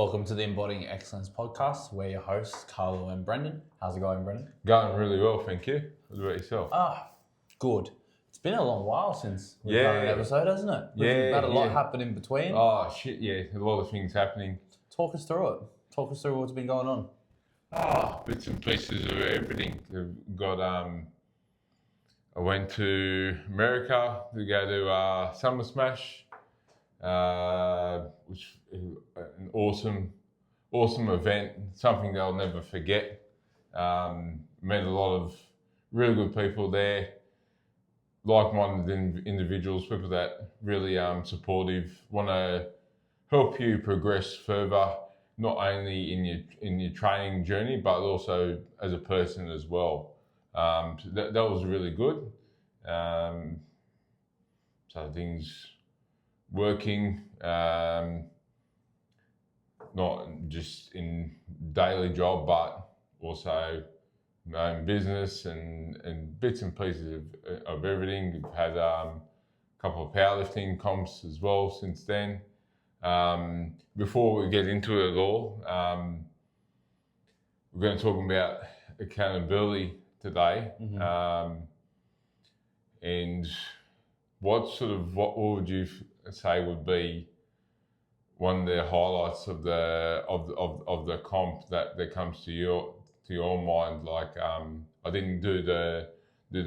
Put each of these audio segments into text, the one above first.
Welcome to the Embodying Excellence podcast. We're your hosts, Carlo and Brenden. How's it going, Brenden? Going really well, thank you. What about yourself? Good. It's been a long while since we've done an episode, hasn't it? We've had a lot happen in between. Oh, shit, yeah. A lot of things happening. Talk us through it. Talk us through what's been going on. Bits and pieces of everything. I went to America to go to Summer Smash, which is an awesome event, something that I'll never forget. Met a lot of really good people there, like-minded individuals, people that really supportive, want to help you progress further, not only in your training journey, but also as a person as well. So that was really good. So things working, not just in daily job, but also my own business and bits and pieces of everything. We've had a couple of powerlifting comps as well since then. Before we get into it all, we're going to talk about accountability today. And what would you say would be one of the highlights of the comp that comes to your mind? Like, I didn't do the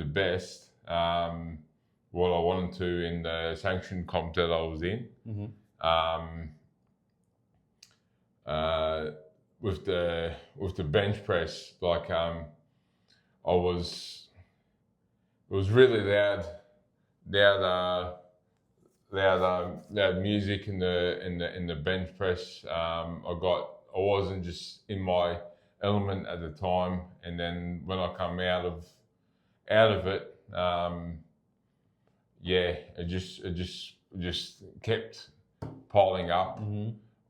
best what I wanted to in the sanctioned comp that I was in. With the bench press, like it was really loud music in the bench press. I wasn't just in my element at the time, and then when I come out of it, it just kept piling up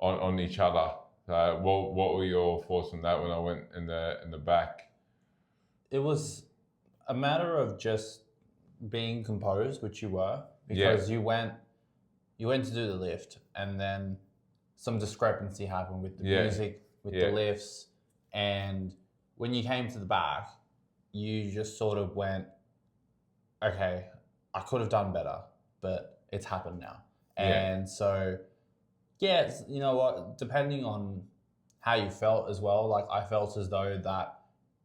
on each other. What were your thoughts on that when I went in the back? It was a matter of just being composed, which you were, because you went to do the lift, and then some discrepancy happened with the music, with the lifts, and when you came to the back, you just sort of went, okay, I could have done better, but it's happened now. And so, you know what, depending on how you felt as well, like I felt as though that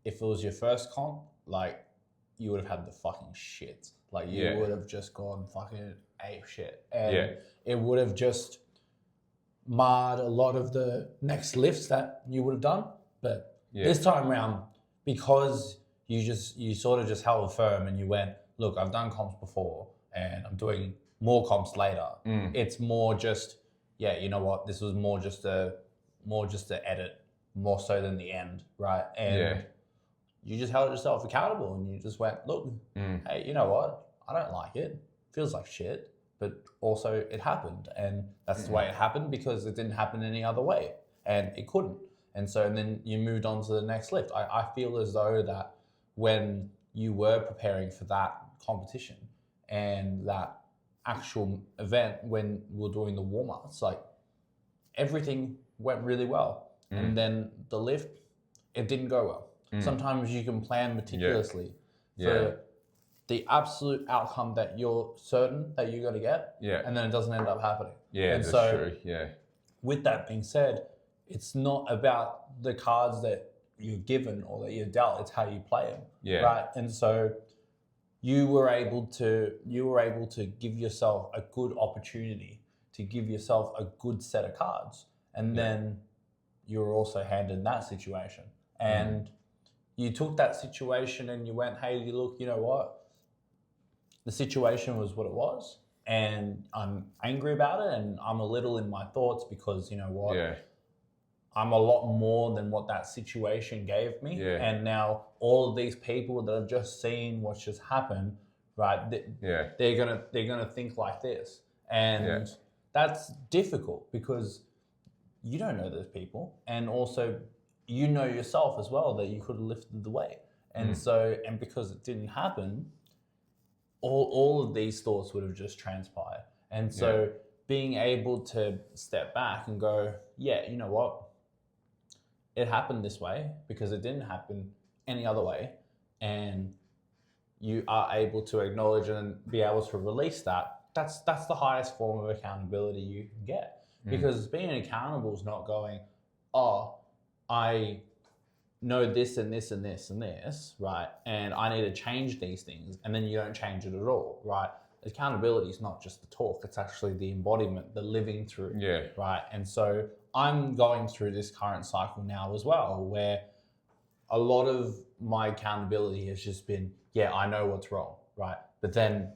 if it was your first comp, like you would have had the fucking shit. Like you would have just gone fucking ape shit. And it would have just marred a lot of the next lifts that you would have done. But this time around, because you sort of just held firm and you went, look, I've done comps before and I'm doing more comps later. It's more just, you know what, this was more just a edit, more so than the end, right? And you just held yourself accountable and you just went, look, hey, you know what? I don't like it. Feels like shit, but also it happened. And that's the way it happened because it didn't happen any other way and it couldn't. And then you moved on to the next lift. I feel as though that when you were preparing for that competition and that actual event, when we were doing the warm-ups, like everything went really well. And then the lift, it didn't go well. Sometimes you can plan meticulously for the absolute outcome that you're certain that you're going to get, and then it doesn't end up happening. And that's so, true. With that being said, it's not about the cards that you're given or that you're dealt; it's how you play them, right? And so, you were able to give yourself a good opportunity to give yourself a good set of cards, and then you were also handed that situation, and you took that situation and you went, hey, look, you know what? The situation was what it was, and I'm angry about it, and I'm a little in my thoughts because, you know what? I'm a lot more than what that situation gave me, and now all of these people that have just seen what's just happened, right? They're gonna think like this, and that's difficult because you don't know those people, and also you know yourself as well that you could have lifted the weight. And so, and because it didn't happen, all of these thoughts would have just transpired. And so being able to step back and go, yeah, you know what? It happened this way because it didn't happen any other way. And you are able to acknowledge and be able to release that. That's the highest form of accountability you can get. Because being accountable is not going, oh, I know this and this and this and this, right? And I need to change these things, and then you don't change it at all, right? Accountability is not just the talk, it's actually the embodiment, the living through, right? And so I'm going through this current cycle now as well, where a lot of my accountability has just been, yeah, I know what's wrong, right? But then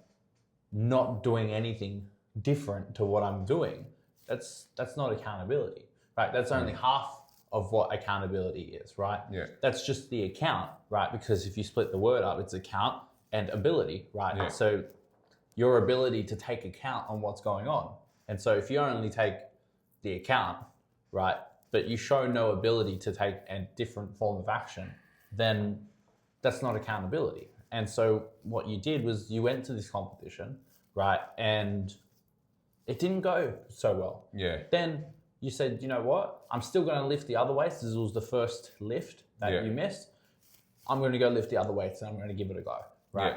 not doing anything different to what I'm doing, that's not accountability, right? That's only half of what accountability is, right? Yeah. That's just the account, right? Because if you split the word up, it's account and ability, right? Yeah. So your ability to take account on what's going on. And so if you only take the account, right, but you show no ability to take a different form of action, then that's not accountability. And so what you did was you went to this competition, right, and it didn't go so well. Yeah. Then you said, you know what, I'm still going to lift the other weights. This was the first lift that you missed. I'm going to go lift the other weights and I'm going to give it a go, right?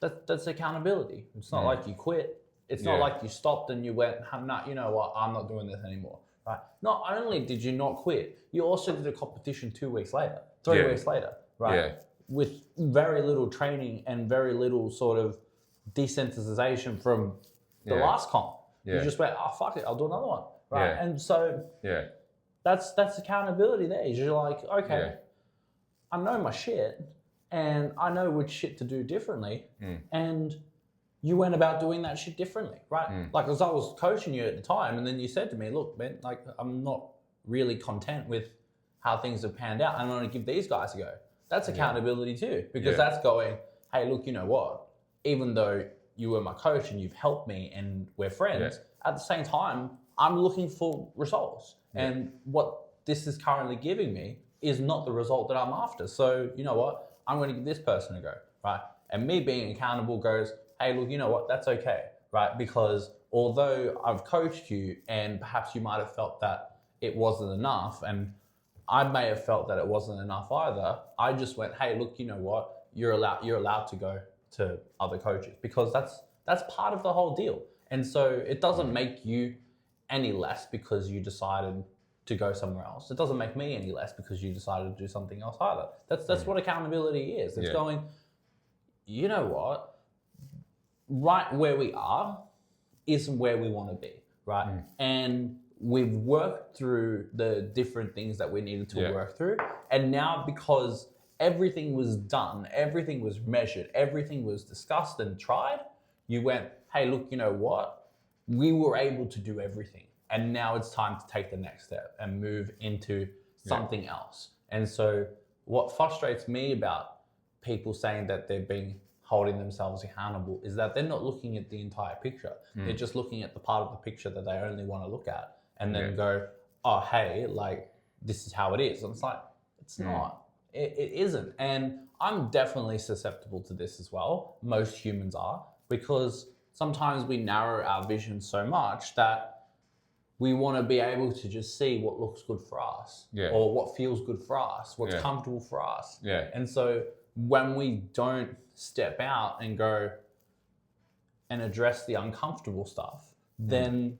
Yeah. That's accountability. It's not like you quit. It's not like you stopped and you went, nah, you know what, I'm not doing this anymore, right? Not only did you not quit, you also did a competition 2 weeks later, 3 weeks later, right? Yeah. With very little training and very little sort of desensitization from the last comp. You just went, oh, fuck it, I'll do another one, right? Yeah. And so that's accountability there. You're like, okay, I know my shit and I know which shit to do differently. And you went about doing that shit differently, right? Like, as I was coaching you at the time, and then you said to me, look, man, like, I'm not really content with how things have panned out. I'm going to give these guys a go. That's accountability too, because that's going, hey, look, you know what? Even though you were my coach and you've helped me and we're friends, at the same time, I'm looking for results. And what this is currently giving me is not the result that I'm after. So, you know what? I'm going to give this person a go, right? And me being accountable goes, hey, look, you know what? That's okay, right? Because although I've coached you and perhaps you might have felt that it wasn't enough, and I may have felt that it wasn't enough either, I just went, hey, look, you know what? You're allowed to go to other coaches, because that's part of the whole deal. And so it doesn't make you any less because you decided to go somewhere else. It doesn't make me any less because you decided to do something else either. That's what accountability is. It's going, you know what? Right where we are isn't where we want to be, right? And we've worked through the different things that we needed to work through. And now, because everything was done, everything was measured, everything was discussed and tried, you went, hey, look, you know what? We were able to do everything. And now it's time to take the next step and move into something else. And so what frustrates me about people saying that they've been holding themselves accountable is that they're not looking at the entire picture. They're just looking at the part of the picture that they only want to look at, and then go, oh, hey, like, this is how it is. And it's like, it's not. It isn't. And I'm definitely susceptible to this as well. Most humans are, because sometimes we narrow our vision so much that we want to be able to just see what looks good for us, or what feels good for us, what's comfortable for us. And so when we don't step out and go and address the uncomfortable stuff, then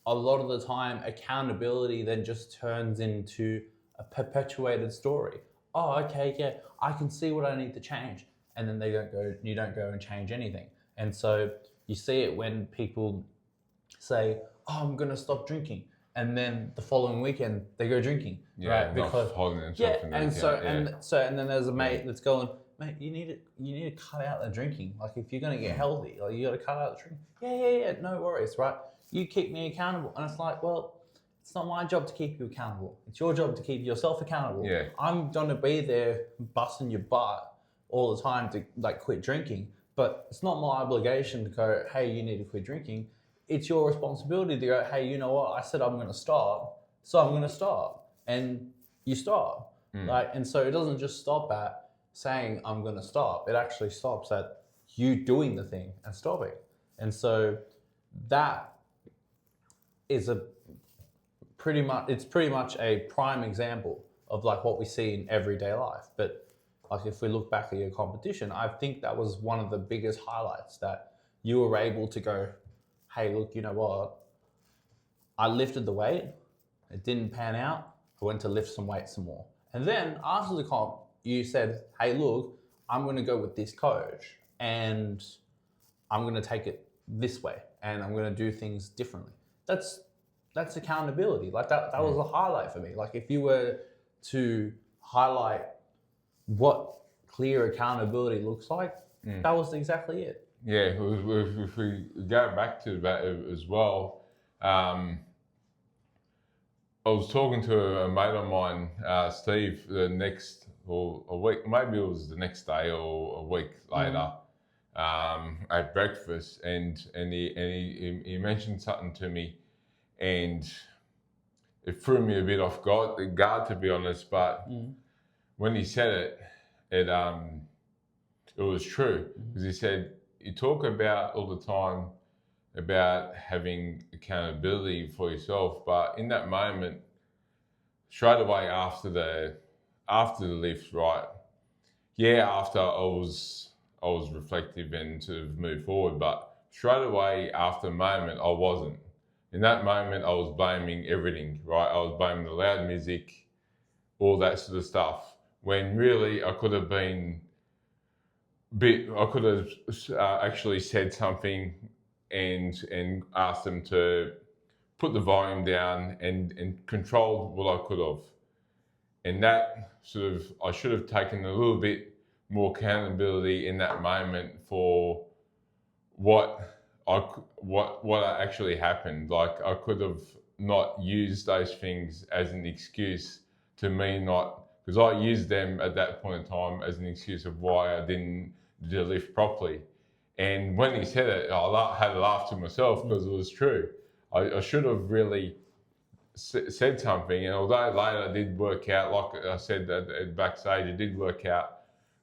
a lot of the time accountability then just turns into a perpetuated story. Oh, okay, yeah, I can see what I need to change. And then you don't go and change anything. And so you see it when people say, oh, I'm going to stop drinking. And then the following weekend they go drinking, right? Because holding themselves in and then there's a mate that's going, mate, you need to cut out the drinking. Like, if you're going to get healthy, like, you got to cut out the drinking. Yeah, no worries, right? You keep me accountable. And it's like, well, it's not my job to keep you accountable. It's your job to keep yourself accountable. I'm going to be there busting your butt all the time to, like, quit drinking, but it's not my obligation to go, hey, you need to quit drinking. It's your responsibility to go, hey, you know what? I said I'm going to stop, so I'm going to stop. And you stop. Right? And so it doesn't just stop at saying I'm going to stop. It actually stops at you doing the thing and stopping. And so that is it's pretty much a prime example of like what we see in everyday life. But like if we look back at your competition, I think that was one of the biggest highlights, that you were able to go, hey, look, you know what? I lifted the weight, it didn't pan out, I went to lift some weight some more. And then after the comp, you said, hey, look, I'm going to go with this coach and I'm going to take it this way and I'm going to do things differently. That's accountability. Like that was a highlight for me. Like if you were to highlight what clear accountability looks like, that was exactly it. Yeah, if we go back to that as well, I was talking to a mate of mine, Steve, a week, maybe it was the next day or a week later, at breakfast, and he mentioned something to me, and it threw me a bit off guard, to be honest. But when he said it was true, because he said, you talk about all the time about having accountability for yourself, but in that moment, straight away after the lift, right? Yeah, after I was reflective and sort of moved forward, but straight away after the moment, I wasn't. In that moment, I was blaming everything, right? I was blaming the loud music, all that sort of stuff, when really I could have been actually said something and asked them to put the volume down and controlled what I could have. And that sort of, I should have taken a little bit more accountability in that moment for what actually happened. Like I could have not used those things as an excuse to me not, because I used them at that point in time as an excuse of why I didn't do the lift properly. And when he said it, I had to laugh to myself because it was true. I should have really said something, and although later it did work out, like I said at backstage, it did work out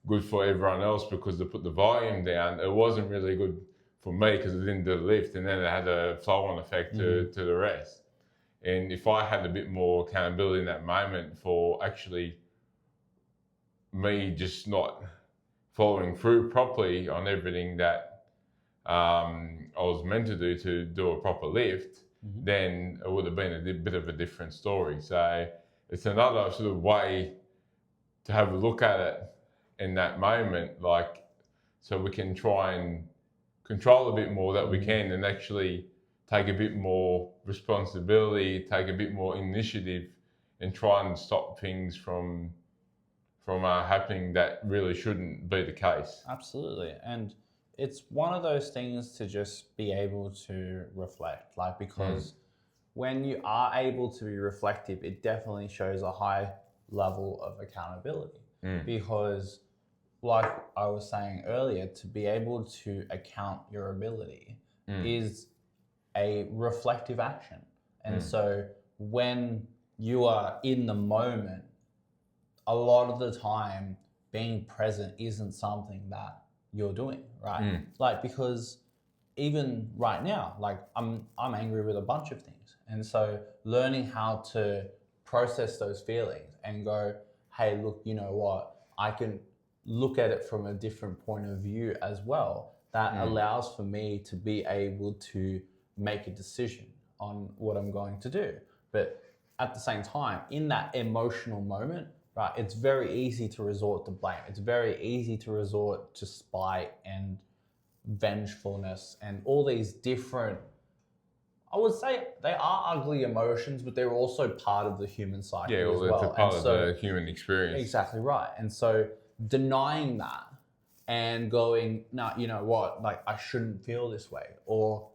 good for everyone else because they put the volume down. It wasn't really good for me because it didn't do the lift, and then it had a flow-on effect to the rest. And if I had a bit more accountability in that moment for actually me just not following through properly on everything that I was meant to do a proper lift, then it would have been a bit of a different story. So it's another sort of way to have a look at it in that moment, like, so we can try and control a bit more that we can and actually take a bit more responsibility, take a bit more initiative and try and stop things from happening that really shouldn't be the case. Absolutely. And it's one of those things to just be able to reflect, like, because when you are able to be reflective, it definitely shows a high level of accountability. Because like I was saying earlier, to be able to account your ability is a reflective action. And so when you are in the moment, a lot of the time being present isn't something that you're doing, right? Like, because even right now, like I'm angry with a bunch of things. And so learning how to process those feelings and go, hey, look, you know what? I can look at it from a different point of view as well. That allows for me to be able to make a decision on what I'm going to do. But at the same time, in that emotional moment, right, it's very easy to resort to blame. It's very easy to resort to spite and vengefulness and all these different, I would say they are ugly emotions, but they're also part of the human psyche as well. It's a part of the human experience. Exactly right. And so denying that and going, no, you know what, like I shouldn't feel this way, or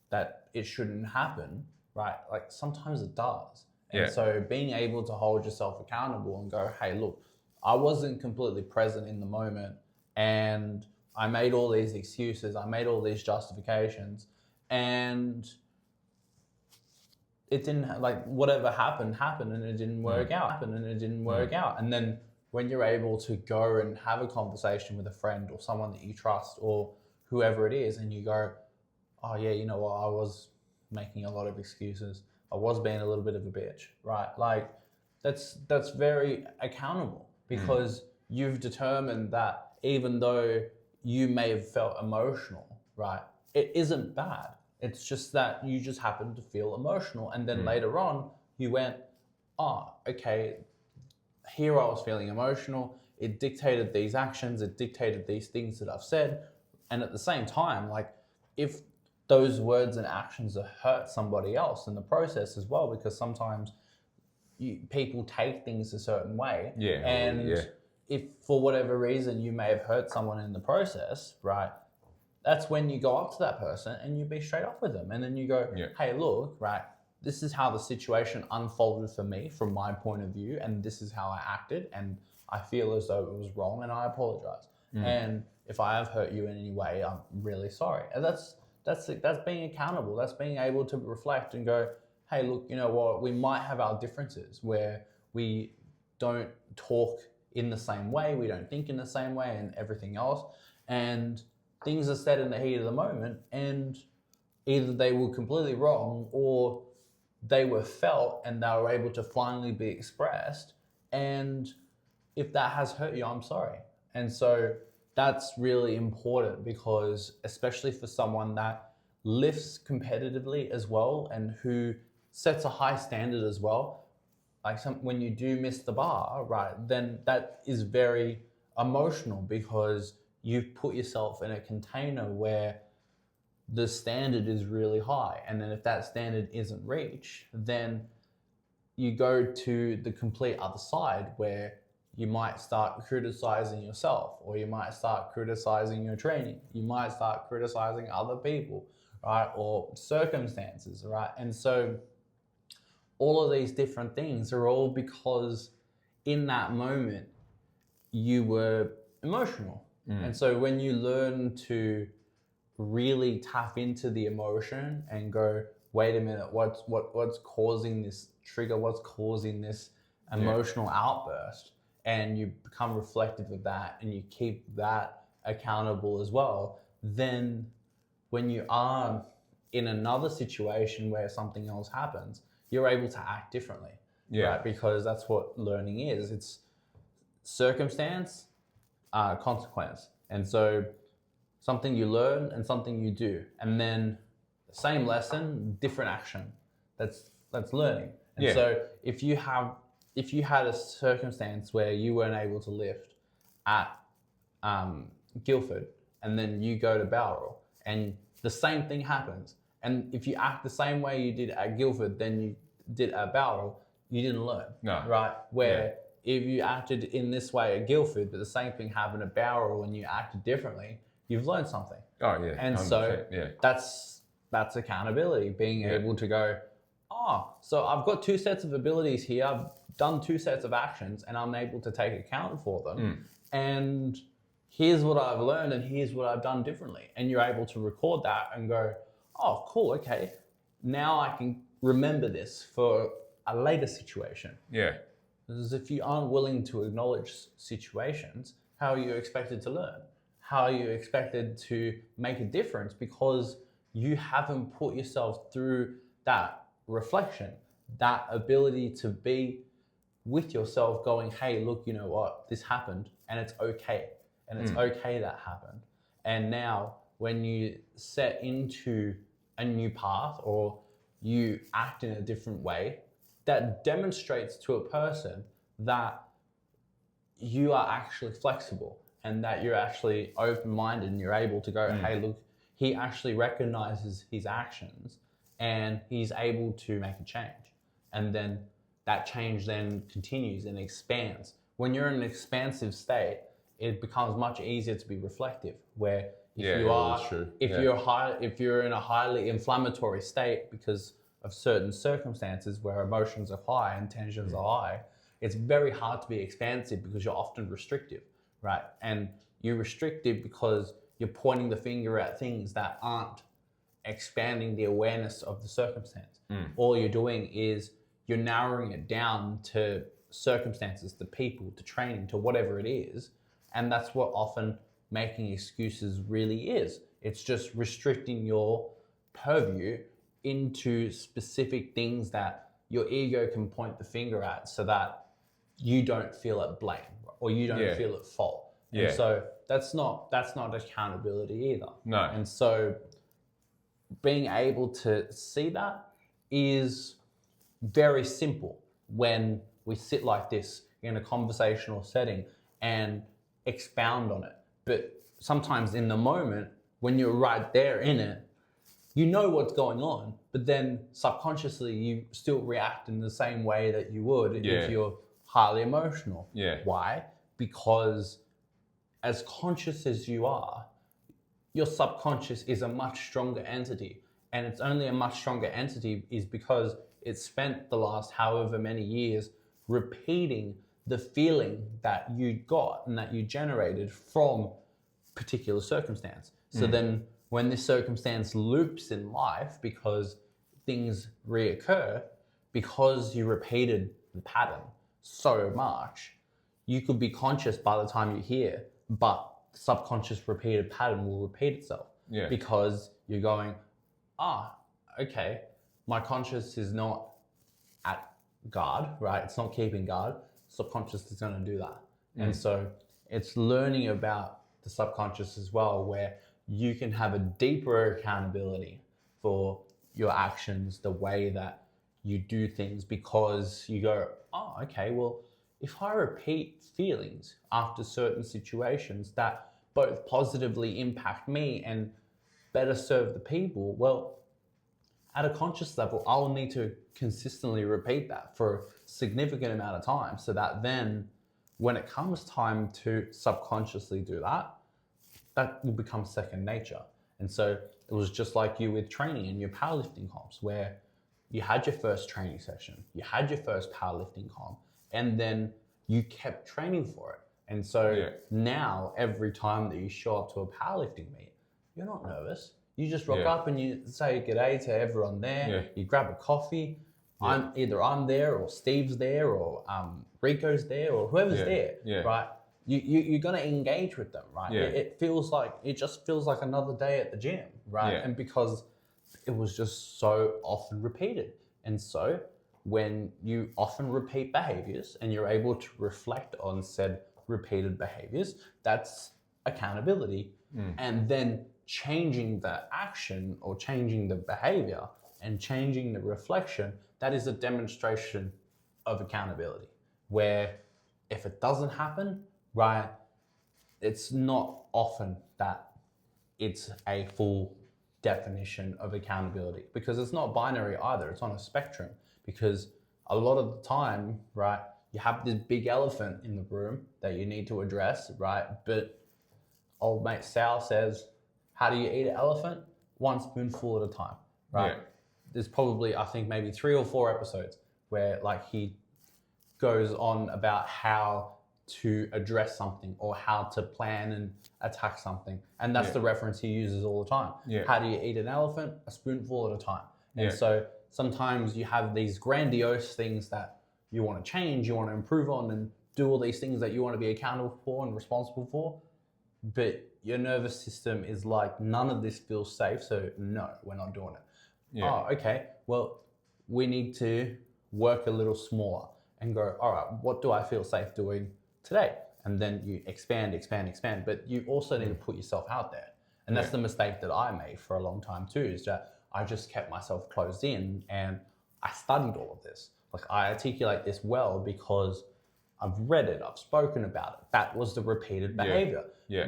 that it shouldn't happen, right? Like sometimes it does. And so being able to hold yourself accountable and go, hey, look, I wasn't completely present in the moment and I made all these excuses, I made all these justifications, and it didn't, like, whatever happened and it didn't work out, And then when you're able to go and have a conversation with a friend or someone that you trust or whoever it is, and you go, oh yeah, you know what, I was making a lot of excuses. I was being a little bit of a bitch, right? Like that's very accountable because you've determined that even though you may have felt emotional, right? It isn't bad. It's just that you just happened to feel emotional. And then later on, you went, oh, okay, here I was feeling emotional. It dictated these actions. It dictated these things that I've said. And at the same time, like if those words and actions have hurt somebody else in the process as well, because sometimes people take things a certain way. If for whatever reason you may have hurt someone in the process, right? That's when you go up to that person and you be straight up with them. And then you go, hey, look, right, this is how the situation unfolded for me from my point of view. And this is how I acted. And I feel as though it was wrong and I apologize. And if I have hurt you in any way, I'm really sorry. And that's being accountable. That's being able to reflect and go, hey, look, you know what? We might have our differences where we don't talk in the same way, we don't think in the same way, and everything else. And things are said in the heat of the moment, and either they were completely wrong or they were felt and they were able to finally be expressed. And if that has hurt you, I'm sorry. And so that's really important because especially for someone that lifts competitively as well and who sets a high standard as well, like when you do miss the bar, right, then that is very emotional because you've put yourself in a container where the standard is really high. And then if that standard isn't reached, then you go to the complete other side where you might start criticizing yourself, or you might start criticizing your training. You might start criticizing other people, right? Or circumstances, right? And so all of these different things are all because in that moment you were emotional. And so when you learn to really tap into the emotion and go, wait a minute, what's causing this trigger? What's causing this emotional outburst? And you become reflective of that and you keep that accountable as well. Then when you are in another situation where something else happens, you're able to act differently, right? Because that's what learning is. It's circumstance, consequence. And so something you learn and something you do, and then the same lesson, different action. That's learning. And so if you had a circumstance where you weren't able to lift at Guildford, and then you go to Bowral, and the same thing happens, and if you act the same way you did at Guildford than you did at Bowral, you didn't learn. No. Right? Where if you acted in this way at Guildford, but the same thing happened at Bowral and you acted differently, you've learned something. Oh yeah. And 100%, so that's accountability, being able to go, so I've got two sets of abilities here, I've done two sets of actions and I'm able to take account for them. And here's what I've learned and here's what I've done differently. And you're able to record that and go, oh, cool, okay. Now I can remember this for a later situation. Yeah. Because if you aren't willing to acknowledge situations, how are you expected to learn? How are you expected to make a difference? Because you haven't put yourself through that reflection, that ability to be with yourself going, hey, look, you know what, this happened and it's okay. And it's okay that happened. And now when you set into a new path or you act in a different way, that demonstrates to a person that you are actually flexible and that you're actually open-minded and you're able to go, hey, look, he actually recognizes his actions and he's able to make a change. And then that change then continues and expands. When you're in an expansive state, it becomes much easier to be reflective, where if you're in a highly inflammatory state because of certain circumstances where emotions are high and tensions are high, it's very hard to be expansive because you're often restrictive, right? And you're restrictive because you're pointing the finger at things that aren't expanding the awareness of the circumstance. All you're doing is you're narrowing it down to circumstances, to people, to training, to whatever it is. And that's what often making excuses really is. It's just restricting your purview into specific things that your ego can point the finger at so that you don't feel at blame or you don't feel at fault. And so that's not accountability either. No. And so being able to see that is very simple when we sit like this in a conversational setting and expound on it. But sometimes in the moment, when you're right there in it, you know what's going on, but then subconsciously you still react in the same way that you would if you're highly emotional. Why? Because as conscious as you are, your subconscious is a much stronger entity. And it's only a much stronger entity is because it's spent the last however many years repeating the feeling that you got and that you generated from particular circumstance. So then when this circumstance loops in life because things reoccur, because you repeated the pattern so much, you could be conscious by the time you're here, but the subconscious repeated pattern will repeat itself. Because you're going, okay, my conscious is not at guard, right? It's not keeping guard. Subconscious is going to do that. And so it's learning about the subconscious as well, where you can have a deeper accountability for your actions, the way that you do things, because you go, okay, well, if I repeat feelings after certain situations that both positively impact me and better serve the people, well, at a conscious level, I will need to consistently repeat that for a significant amount of time so that then when it comes time to subconsciously do that, that will become second nature. And so it was just like you with training in your powerlifting comps, where you had your first training session, you had your first powerlifting comp, and then you kept training for it. And so now every time that you show up to a powerlifting meet, you're not nervous. You just rock up and you say g'day to everyone there. You grab a coffee. I'm there, or Steve's there, or Rico's there, or whoever's there, right? You're gonna engage with them, right? It just feels like another day at the gym, right? And because it was just so often repeated. And so when you often repeat behaviors and you're able to reflect on said repeated behaviors, that's accountability. And then changing the action or changing the behavior and changing the reflection, that is a demonstration of accountability. Where if it doesn't happen, right, it's not often that it's a full definition of accountability, because it's not binary either. It's on a spectrum, because a lot of the time, right, you have this big elephant in the room that you need to address, right? But old mate Sal says, how do you eat an elephant? One spoonful at a time, right? There's probably, I think, maybe 3 or 4 episodes where like he goes on about how to address something or how to plan and attack something. And that's the reference he uses all the time. How do you eat an elephant? A spoonful at a time. And so sometimes you have these grandiose things that you want to change, you want to improve on, and do all these things that you want to be accountable for and responsible for. But your nervous system is like, none of this feels safe, so no, we're not doing it. Okay, well, we need to work a little smaller and go, all right, what do I feel safe doing today? And then you expand, but you also need to put yourself out there. And that's the mistake that I made for a long time too, is that I just kept myself closed in, and I studied all of this. Like, I articulate this well because I've read it, I've spoken about it. That was the repeated behavior.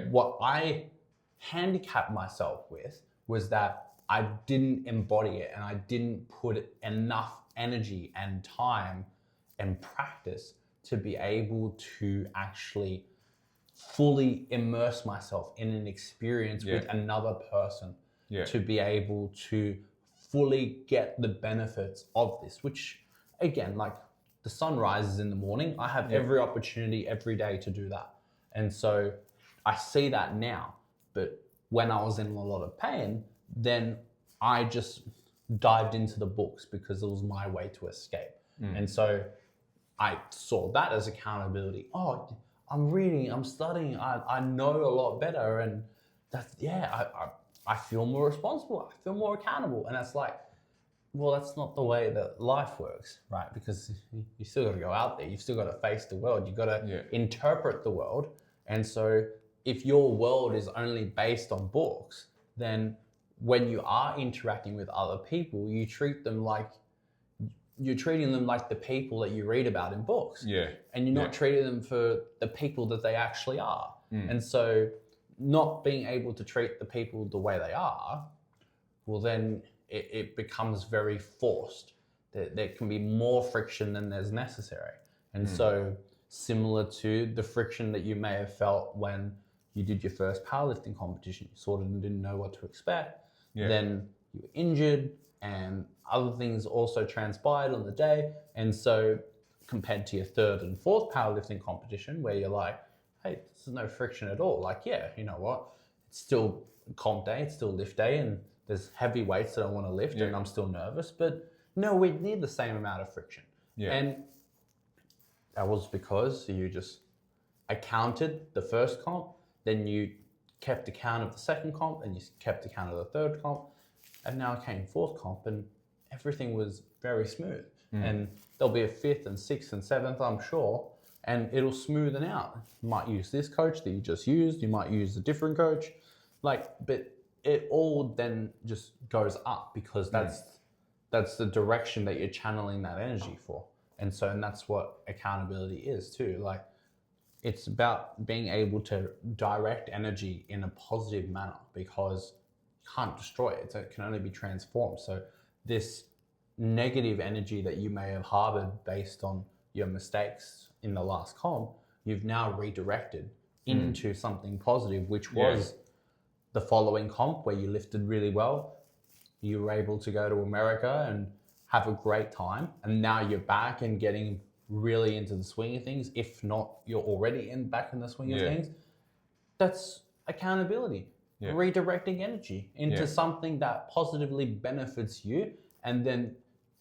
What I handicapped myself with was that I didn't embody it, and I didn't put enough energy and time and practice to be able to actually fully immerse myself in an experience with another person to be able to fully get the benefits of this, which again, like, the sun rises in the morning. I have every opportunity every day to do that. And so I see that now. But when I was in a lot of pain, then I just dived into the books because it was my way to escape. And so I saw that as accountability. Oh, I'm reading, I'm studying, I know a lot better. And that's, I feel more responsible. I feel more accountable. And that's like, well, that's not the way that life works, right? Because you still got to go out there. You've still got to face the world. You've got to interpret the world. And so if your world is only based on books, then when you are interacting with other people, you're treating them like the people that you read about in books. Yeah. And you're not treating them for the people that they actually are. And so not being able to treat the people the way they are, well, then it becomes very forced. There can be more friction than there's necessary. And so similar to the friction that you may have felt when you did your first powerlifting competition, you sort of didn't know what to expect. Yeah. Then you were injured and other things also transpired on the day. And so compared to your third and fourth powerlifting competition where you're like, hey, this is no friction at all. Like, yeah, you know what? It's still comp day, it's still lift day, and there's heavy weights that I want to lift and I'm still nervous, but no, we need the same amount of friction. Yeah. And that was because you just accounted the first comp, then you kept account of the second comp, and you kept account of the third comp, and now it came fourth comp, and everything was very smooth. And there'll be a fifth and sixth and seventh, I'm sure, and it'll smoothen out. You might use this coach that you just used, you might use a different coach, but it all then just goes up because that's the direction that you're channeling that energy for. And that's what accountability is too. Like, it's about being able to direct energy in a positive manner because you can't destroy it. It can only be transformed. So this negative energy that you may have harbored based on your mistakes in the last comp, you've now redirected into something positive, which was the following comp where you lifted really well. You were able to go to America and have a great time. And now you're back and getting really into the swing of things. If not, you're already back in the swing of things. That's accountability. Redirecting energy into something that positively benefits you, and then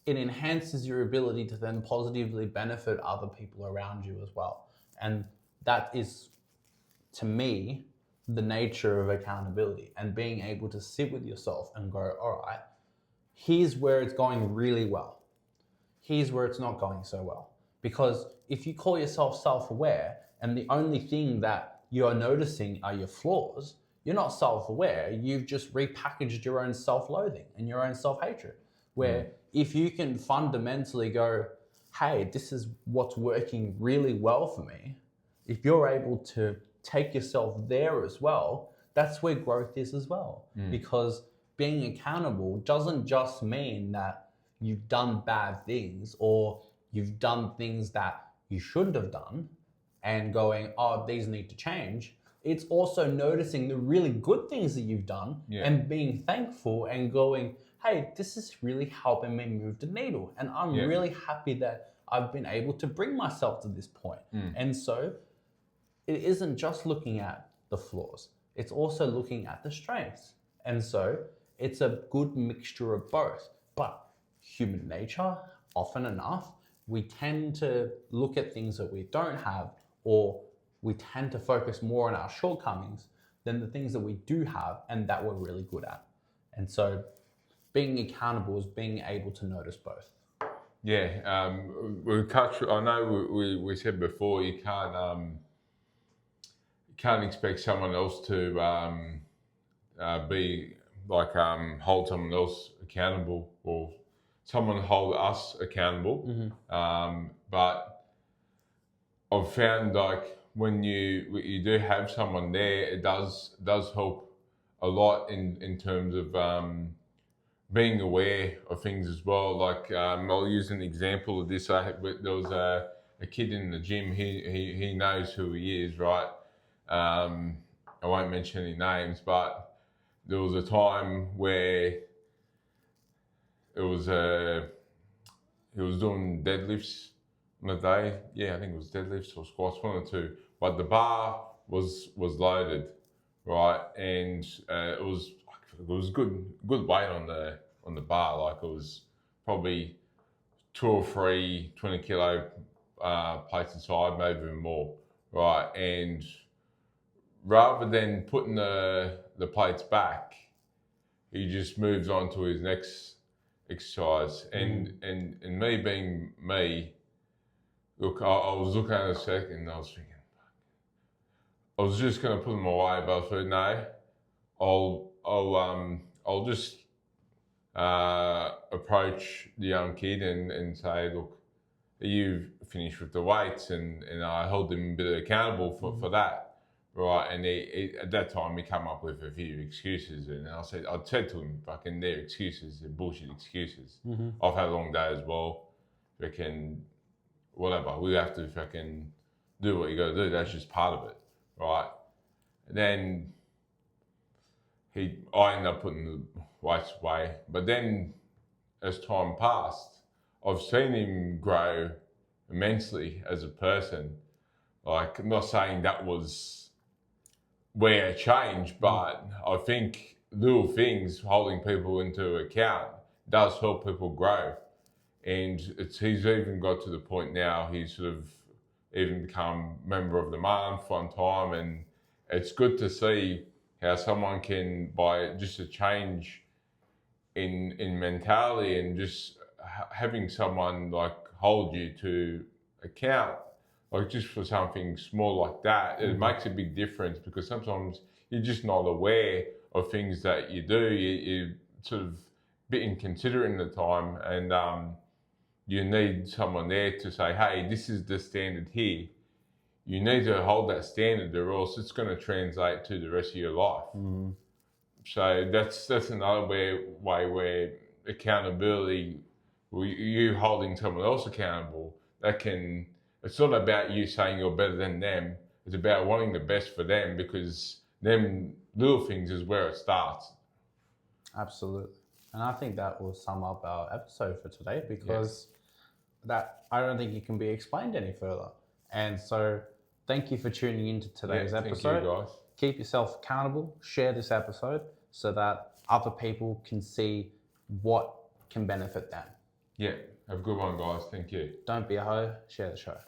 it enhances your ability to then positively benefit other people around you as well. And that is, to me, the nature of accountability, and being able to sit with yourself and go, all right, here's where it's going really well. Here's where it's not going so well. Because if you call yourself self-aware and the only thing that you're noticing are your flaws, you're not self-aware. You've just repackaged your own self-loathing and your own self-hatred. Where if you can fundamentally go, hey, this is what's working really well for me, if you're able to take yourself there as well, that's where growth is as well. Because being accountable doesn't just mean that you've done bad things or you've done things that you shouldn't have done and going, oh, these need to change. It's also noticing the really good things that you've done and being thankful and going, hey, this is really helping me move the needle. And I'm really happy that I've been able to bring myself to this point. And so it isn't just looking at the flaws, it's also looking at the strengths. And so it's a good mixture of both. But human nature, often enough, we tend to look at things that we don't have, or we tend to focus more on our shortcomings than the things that we do have and that we're really good at. And so being accountable is being able to notice both. Yeah, I know we said before you can't expect someone else to be like hold someone else accountable, or someone hold us accountable. But I've found like when you do have someone there, it does help a lot in terms of being aware of things as well. Like I'll use an example of this. There was a kid in the gym. He knows who he is, right? I won't mention any names, but there was a time where he was doing deadlifts on a day. Yeah, I think it was deadlifts or squats, one or two. But the bar was loaded, right? And it was good weight on the bar. Like it was probably 2 or 3 20 kilo plates aside, maybe even more, right? And rather than putting the plates back, he just moves on to his exercise. And me being me, look, I was looking at it a second and I was thinking, I was just going to put them away, but I thought, no, I'll just approach the young kid and say, look, are you finished with the weights? And I held him a bit accountable for that, right? And he, at that time, he came up with a few excuses, and I'd said to him, fucking, they're excuses, they're bullshit excuses. I've had a long day as well. Fucking, whatever, we have to fucking do what you got to do. That's just part of it, right? And then I ended up putting the weights away, but then as time passed, I've seen him grow immensely as a person. Like, I'm not saying that was where it changed, but I think little things, holding people into account, does help people grow. And he's even got to the point now, he's sort of even become member of the month one time, and it's good to see how someone can, by just a change in mentality and just having someone like hold you to account, like just for something small like that, it makes a big difference, because sometimes you're just not aware of things that you do. You're sort of a bit inconsiderate in the time, and you need someone there to say, hey, this is the standard here. You need to hold that standard, or else it's going to translate to the rest of your life. So that's another way where accountability, you holding someone else accountable, it's not about you saying you're better than them. It's about wanting the best for them, because them little things is where it starts. Absolutely. And I think that will sum up our episode for today, because that, I don't think it can be explained any further. And so thank you for tuning into today's episode. Thank you, guys. Keep yourself accountable. Share this episode so that other people can see what can benefit them. Yeah, have a good one, guys. Thank you. Don't be a hoe. Share the show.